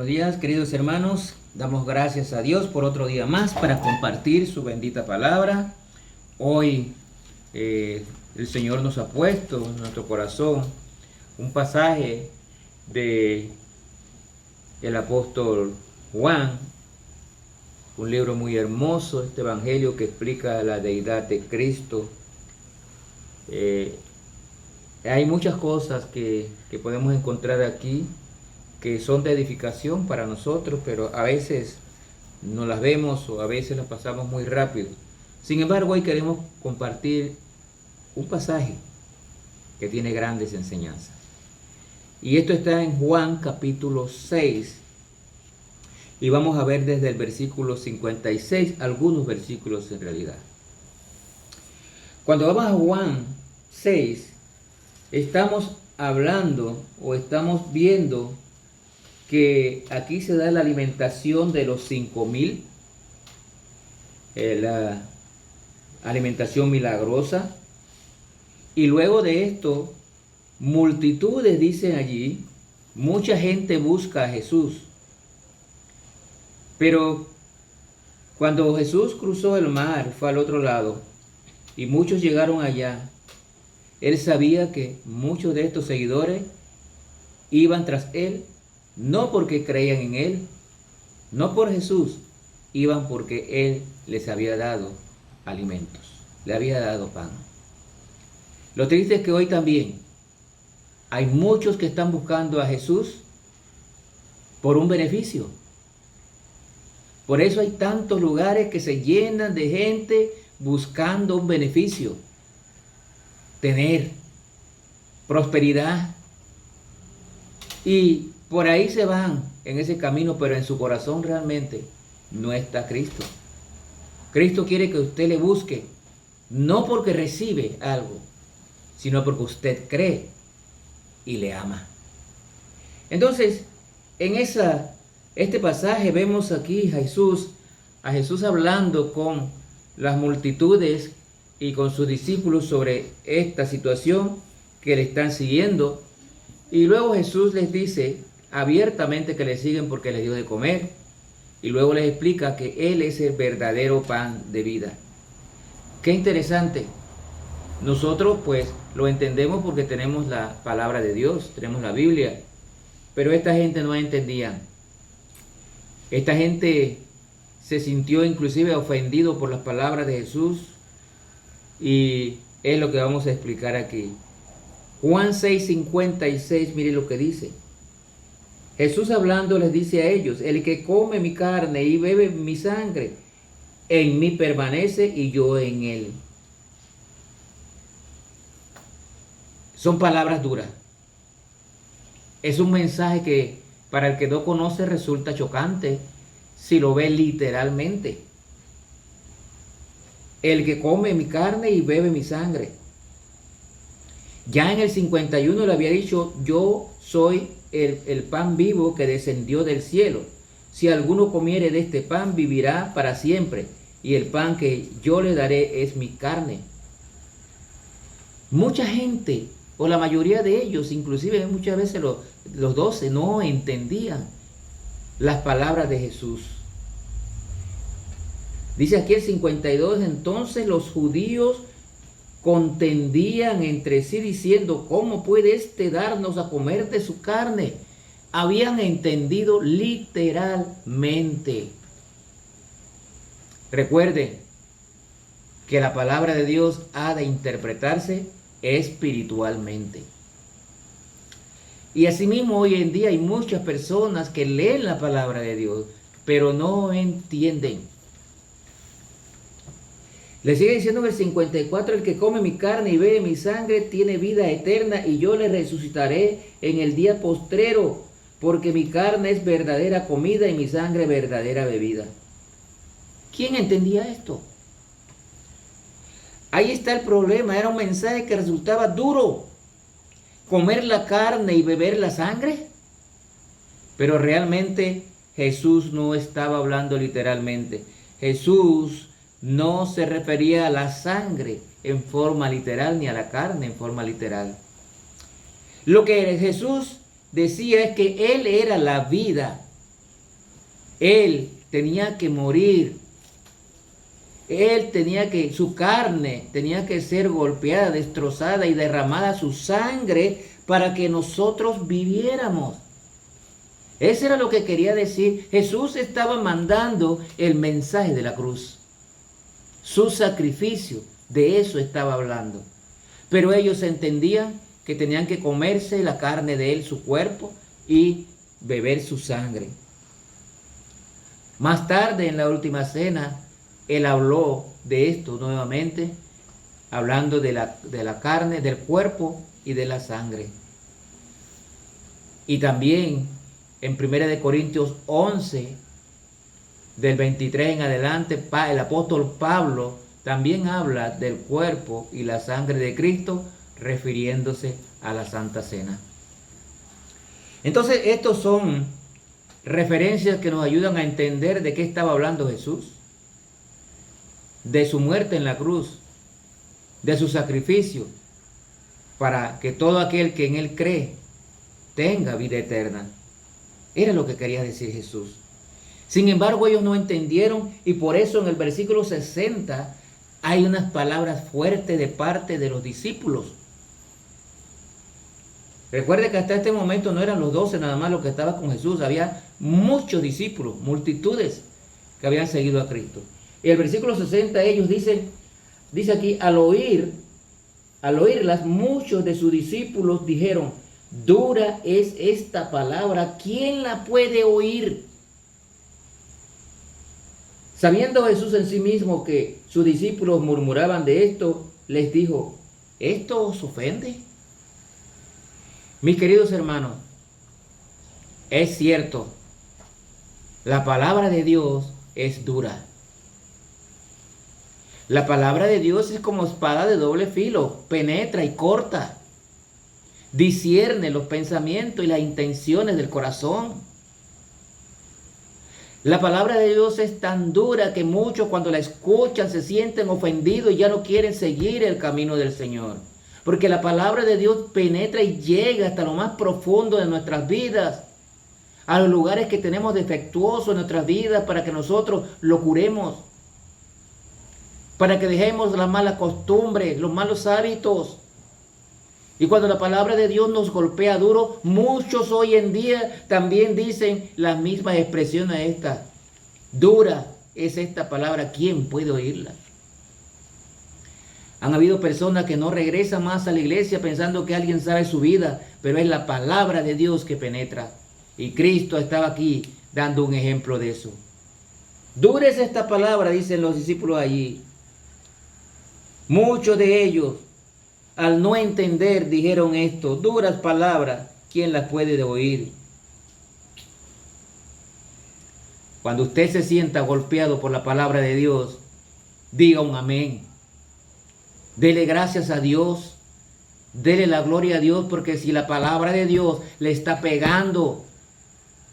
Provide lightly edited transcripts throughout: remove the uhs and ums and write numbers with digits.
Buenos días, queridos hermanos. Damos gracias a Dios por otro día más para compartir su bendita palabra. Hoy el Señor nos ha puesto en nuestro corazón un pasaje de el apóstol Juan, un libro muy hermoso, este evangelio que explica la deidad de Cristo. Hay muchas cosas que podemos encontrar aquí que son de edificación para nosotros, pero a veces no las vemos o a veces las pasamos muy rápido. Sin embargo, hoy queremos compartir un pasaje que tiene grandes enseñanzas. Y esto está en Juan capítulo 6. Y vamos a ver desde el versículo 56, algunos versículos en realidad. Cuando vamos a Juan 6, estamos hablando o estamos viendo que aquí se da la alimentación de los 5,000, la alimentación milagrosa, y luego de esto, multitudes, dicen allí, mucha gente busca a Jesús. Pero cuando Jesús cruzó el mar, fue al otro lado, y muchos llegaron allá, él sabía que muchos de estos seguidores iban tras él, no porque creían en él, no por Jesús, iban porque él les había dado alimentos, le había dado pan. Lo triste es que hoy también hay muchos que están buscando a Jesús por un beneficio. Por eso hay tantos lugares que se llenan de gente buscando un beneficio, tener prosperidad, y por ahí se van en ese camino, pero en su corazón realmente no está Cristo. Cristo quiere que usted le busque, no porque recibe algo, sino porque usted cree y le ama. Entonces, en este pasaje vemos aquí a Jesús hablando con las multitudes y con sus discípulos sobre esta situación que le están siguiendo. Y luego Jesús les dice abiertamente que le siguen porque les dio de comer. Y luego les explica que Él es el verdadero pan de vida. Qué interesante. Nosotros pues lo entendemos porque tenemos la palabra de Dios, tenemos la Biblia. Pero esta gente no entendía. Esta gente se sintió inclusive ofendido por las palabras de Jesús. Y es lo que vamos a explicar aquí. Juan 6:56, mire lo que dice. Jesús hablando les dice a ellos: el que come mi carne y bebe mi sangre, en mí permanece y yo en él. Son palabras duras. Es un mensaje que para el que no conoce resulta chocante si lo ve literalmente. El que come mi carne y bebe mi sangre. Ya en el 51 le había dicho: yo soy el pan vivo que descendió del cielo. Si alguno comiere de este pan, vivirá para siempre. Y el pan que yo le daré es mi carne. Mucha gente, o la mayoría de ellos, inclusive muchas veces los 12, no entendían las palabras de Jesús. Dice aquí el 52, entonces los judíos contendían entre sí diciendo: ¿cómo puede éste darnos a comer de su carne? Habían entendido literalmente. Recuerde que la palabra de Dios ha de interpretarse espiritualmente. Y asimismo hoy en día hay muchas personas que leen la palabra de Dios, pero no entienden. Le sigue diciendo en el 54, el que come mi carne y bebe mi sangre tiene vida eterna, y yo le resucitaré en el día postrero, porque mi carne es verdadera comida y mi sangre verdadera bebida. ¿Quién entendía esto? Ahí está el problema, era un mensaje que resultaba duro. Comer la carne y beber la sangre. Pero realmente Jesús no estaba hablando literalmente. Jesús no se refería a la sangre en forma literal ni a la carne en forma literal. Lo que Jesús decía es que Él era la vida Él tenía que morir. Su carne tenía que ser golpeada, destrozada y derramada su sangre para que nosotros viviéramos. Eso era lo que quería decir. Jesús estaba mandando el mensaje de la cruz. Su sacrificio, de eso estaba hablando. Pero ellos entendían que tenían que comerse la carne de él, su cuerpo, y beber su sangre. Más tarde, en la última cena, él habló de esto nuevamente, hablando de la carne, del cuerpo y de la sangre. Y también en 1 Corintios 11, del 23 en adelante, el apóstol Pablo también habla del cuerpo y la sangre de Cristo, refiriéndose a la Santa Cena. Entonces, estos son referencias que nos ayudan a entender de qué estaba hablando Jesús. De su muerte en la cruz, de su sacrificio, para que todo aquel que en él cree tenga vida eterna. Era lo que quería decir Jesús. Sin embargo, ellos no entendieron, y por eso en el versículo 60 hay unas palabras fuertes de parte de los discípulos. Recuerde que hasta este momento no eran los 12 nada más los que estaban con Jesús, había muchos discípulos, multitudes que habían seguido a Cristo. Y el versículo 60 ellos dice aquí, al oírlas, muchos de sus discípulos dijeron, dura es esta palabra, ¿quién la puede oír? Sabiendo Jesús en sí mismo que sus discípulos murmuraban de esto, les dijo, ¿esto os ofende? Mis queridos hermanos, es cierto, la palabra de Dios es dura. La palabra de Dios es como espada de doble filo, penetra y corta, discierne los pensamientos y las intenciones del corazón. La palabra de Dios es tan dura que muchos cuando la escuchan se sienten ofendidos y ya no quieren seguir el camino del Señor. Porque la palabra de Dios penetra y llega hasta lo más profundo de nuestras vidas, a los lugares que tenemos defectuosos en nuestras vidas para que nosotros lo curemos. Para que dejemos las malas costumbres, los malos hábitos. Y cuando la palabra de Dios nos golpea duro, muchos hoy en día también dicen las mismas expresiones estas. Dura es esta palabra, ¿quién puede oírla? Han habido personas que no regresan más a la iglesia pensando que alguien sabe su vida, pero es la palabra de Dios que penetra. Y Cristo estaba aquí dando un ejemplo de eso. Dura es esta palabra, dicen los discípulos allí. Muchos de ellos, al no entender, dijeron esto, duras palabras, ¿quién las puede oír? Cuando usted se sienta golpeado por la palabra de Dios, diga un amén. Dele gracias a Dios, dele la gloria a Dios, porque si la palabra de Dios le está pegando,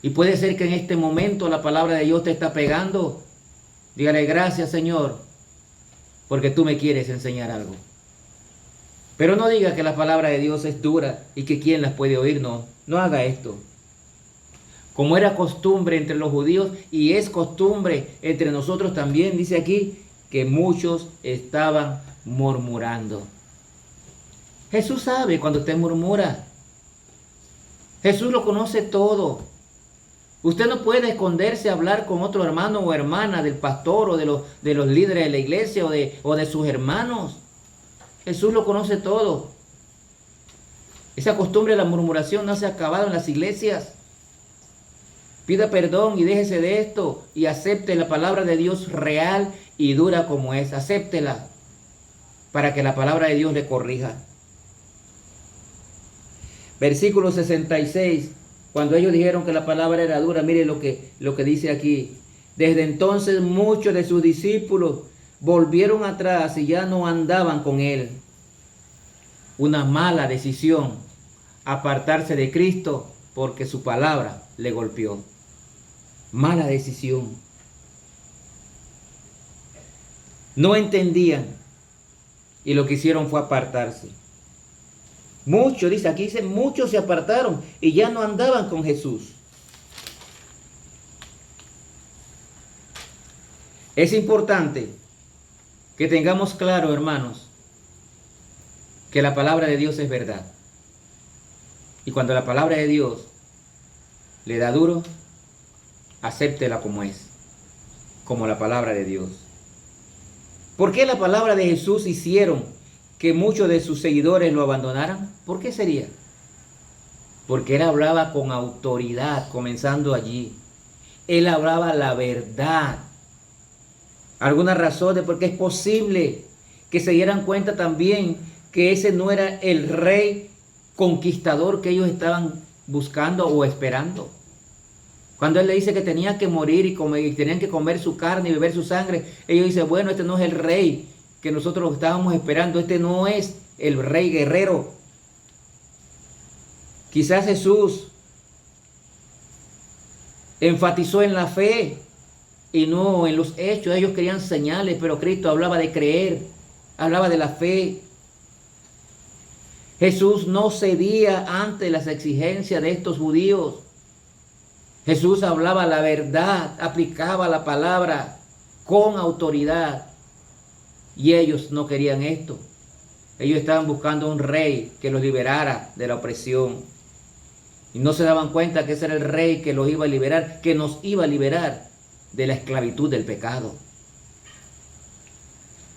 y puede ser que en este momento la palabra de Dios te está pegando, dígale gracias Señor, porque tú me quieres enseñar algo. Pero no diga que la palabra de Dios es dura y que quién las puede oír. No haga esto. Como era costumbre entre los judíos y es costumbre entre nosotros también, dice aquí que muchos estaban murmurando. Jesús sabe cuando usted murmura. Jesús lo conoce todo. Usted no puede esconderse a hablar con otro hermano o hermana del pastor o de los líderes de la iglesia o de sus hermanos. Jesús lo conoce todo. Esa costumbre de la murmuración no se ha acabado en las iglesias. Pida perdón y déjese de esto y acepte la palabra de Dios real y dura como es. Acéptela para que la palabra de Dios le corrija. Versículo 66. Cuando ellos dijeron que la palabra era dura, mire lo que dice aquí. Desde entonces muchos de sus discípulos volvieron atrás y ya no andaban con él. Una mala decisión, apartarse de Cristo porque su palabra le golpeó. Mala decisión. No entendían y lo que hicieron fue apartarse. Muchos, dice aquí, muchos se apartaron y ya no andaban con Jesús. Es importante que tengamos claro, hermanos, que la palabra de Dios es verdad. Y cuando la palabra de Dios le da duro, acéptela como es, como la palabra de Dios. ¿Por qué la palabra de Jesús hicieron que muchos de sus seguidores lo abandonaran? ¿Por qué sería? Porque él hablaba con autoridad, comenzando allí. Él hablaba la verdad. Algunas razones porque es posible que se dieran cuenta también que ese no era el rey conquistador que ellos estaban buscando o esperando. Cuando él le dice que tenían que morir y tenían que comer su carne y beber su sangre, ellos dicen, bueno, este no es el rey que nosotros estábamos esperando, este no es el rey guerrero. Quizás Jesús enfatizó en la fe y no en los hechos. Ellos querían señales, pero Cristo hablaba de creer, hablaba de la fe. Jesús no cedía ante las exigencias de estos judíos. Jesús hablaba la verdad, aplicaba la palabra con autoridad. Y ellos no querían esto. Ellos estaban buscando un rey que los liberara de la opresión. Y no se daban cuenta que ese era el rey que los iba a liberar, que nos iba a liberar de la esclavitud del pecado.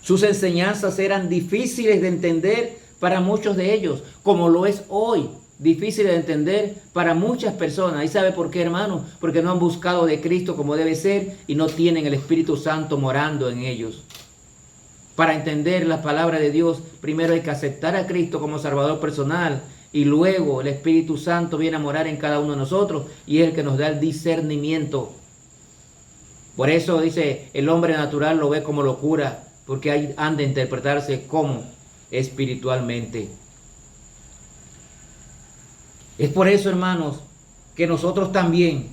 Sus enseñanzas eran difíciles de entender para muchos de ellos, como lo es hoy, difícil de entender para muchas personas. ¿Y sabe por qué, hermano? Porque no han buscado de Cristo como debe ser y no tienen el Espíritu Santo morando en ellos. Para entender la palabra de Dios, primero hay que aceptar a Cristo como Salvador personal y luego el Espíritu Santo viene a morar en cada uno de nosotros y es el que nos da el discernimiento. Por eso dice, el hombre natural lo ve como locura, porque ahí han de interpretarse como espiritualmente. Es por eso, hermanos, que nosotros también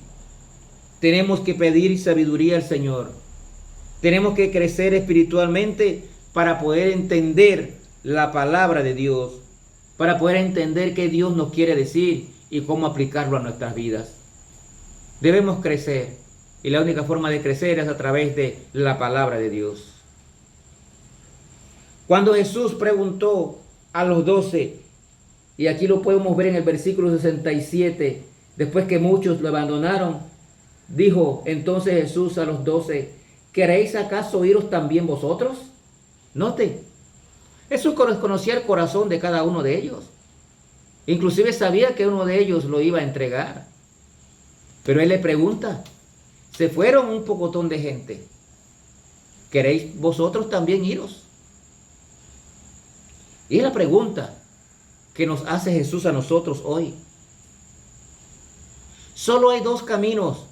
tenemos que pedir sabiduría al Señor. Tenemos que crecer espiritualmente para poder entender la palabra de Dios, para poder entender qué Dios nos quiere decir y cómo aplicarlo a nuestras vidas. Debemos crecer y la única forma de crecer es a través de la palabra de Dios. Cuando Jesús preguntó a los 12, y aquí lo podemos ver en el versículo 67, después que muchos lo abandonaron, dijo entonces Jesús a los 12, ¿queréis acaso iros también vosotros? Note, Jesús conocía el corazón de cada uno de ellos. Inclusive sabía que uno de ellos lo iba a entregar. Pero él le pregunta, se fueron un pocotón de gente, ¿queréis vosotros también iros? Y es la pregunta que nos hace Jesús a nosotros hoy. Solo hay dos caminos.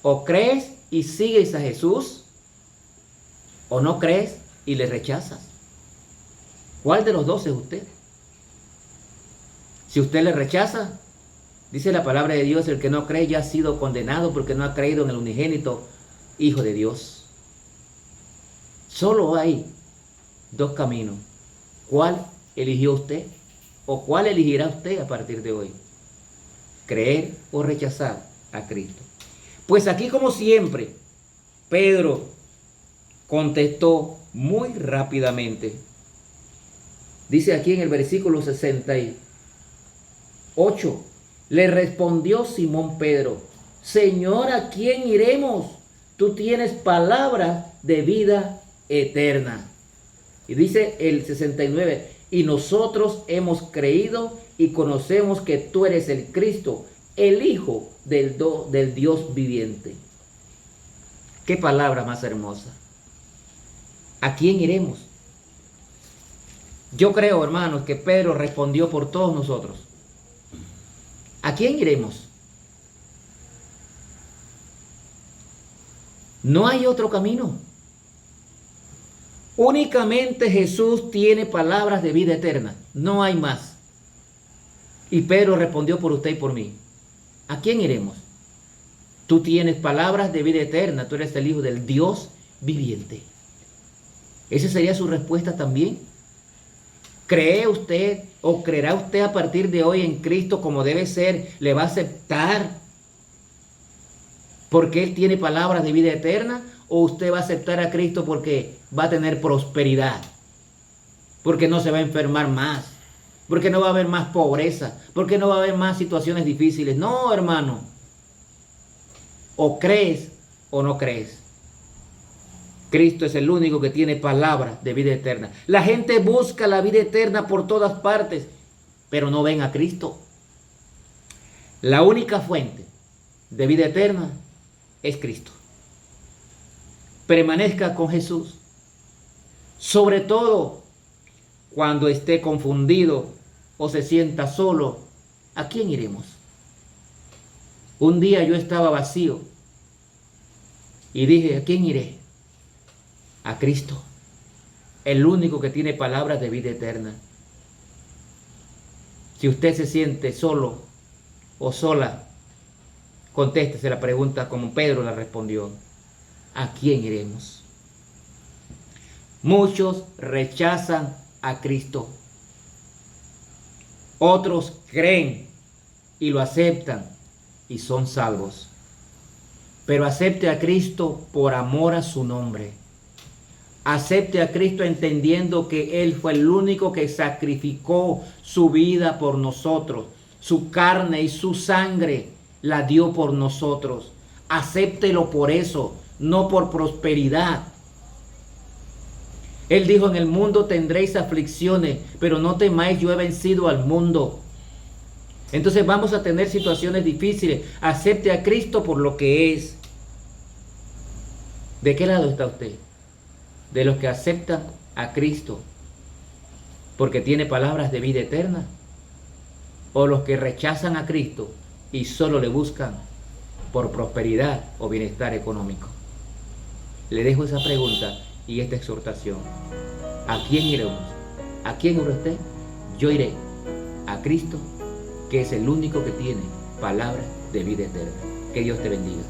O crees y sigues a Jesús, o no crees y le rechazas. ¿Cuál de los dos es usted? Si usted le rechaza, dice la palabra de Dios, el que no cree ya ha sido condenado porque no ha creído en el unigénito Hijo de Dios. Solo hay dos caminos. ¿Cuál eligió usted? ¿O cuál elegirá usted a partir de hoy? ¿Creer o rechazar a Cristo? Pues aquí, como siempre, Pedro contestó muy rápidamente. Dice aquí en el versículo 68, le respondió Simón Pedro, Señor, ¿a quién iremos? Tú tienes palabra de vida eterna. Y dice el 69, y nosotros hemos creído y conocemos que tú eres el Cristo, el Hijo del Dios viviente. Qué palabra más hermosa. ¿A quién iremos? Yo creo, hermanos, que Pedro respondió por todos nosotros. ¿A quién iremos? No hay otro camino. Únicamente Jesús tiene palabras de vida eterna. No hay más. Y Pedro respondió por usted y por mí. ¿A quién iremos? Tú tienes palabras de vida eterna. Tú eres el Hijo del Dios viviente. Esa sería su respuesta también. ¿Cree usted o creerá usted a partir de hoy en Cristo como debe ser? ¿Le va a aceptar porque Él tiene palabras de vida eterna? ¿O usted va a aceptar a Cristo porque va a tener prosperidad? Porque no se va a enfermar más. Porque no va a haber más pobreza. Porque no va a haber más situaciones difíciles. No, hermano. O crees o no crees. Cristo es el único que tiene palabras de vida eterna. La gente busca la vida eterna por todas partes, pero no ven a Cristo. La única fuente de vida eterna es Cristo. Permanezca con Jesús. Sobre todo cuando esté confundido o se sienta solo. ¿A quién iremos? Un día yo estaba vacío y dije, ¿a quién iré? A Cristo, el único que tiene palabras de vida eterna. Si usted se siente solo o sola, contéstese la pregunta como Pedro la respondió. ¿A quién iremos? Muchos rechazan a Cristo. Otros creen y lo aceptan y son salvos. Pero acepte a Cristo por amor a su nombre. Acepte a Cristo entendiendo que Él fue el único que sacrificó su vida por nosotros. Su carne y su sangre la dio por nosotros. Acéptelo por eso, no por prosperidad. Él dijo, en el mundo tendréis aflicciones, pero no temáis, yo he vencido al mundo. Entonces vamos a tener situaciones difíciles. Acepte a Cristo por lo que es. ¿De qué lado está usted? ¿De los que aceptan a Cristo porque tiene palabras de vida eterna? ¿O los que rechazan a Cristo y solo le buscan por prosperidad o bienestar económico? Le dejo esa pregunta y esta exhortación. ¿A quién iremos? ¿A quién irá usted? Yo iré a Cristo, que es el único que tiene palabras de vida eterna. Que Dios te bendiga.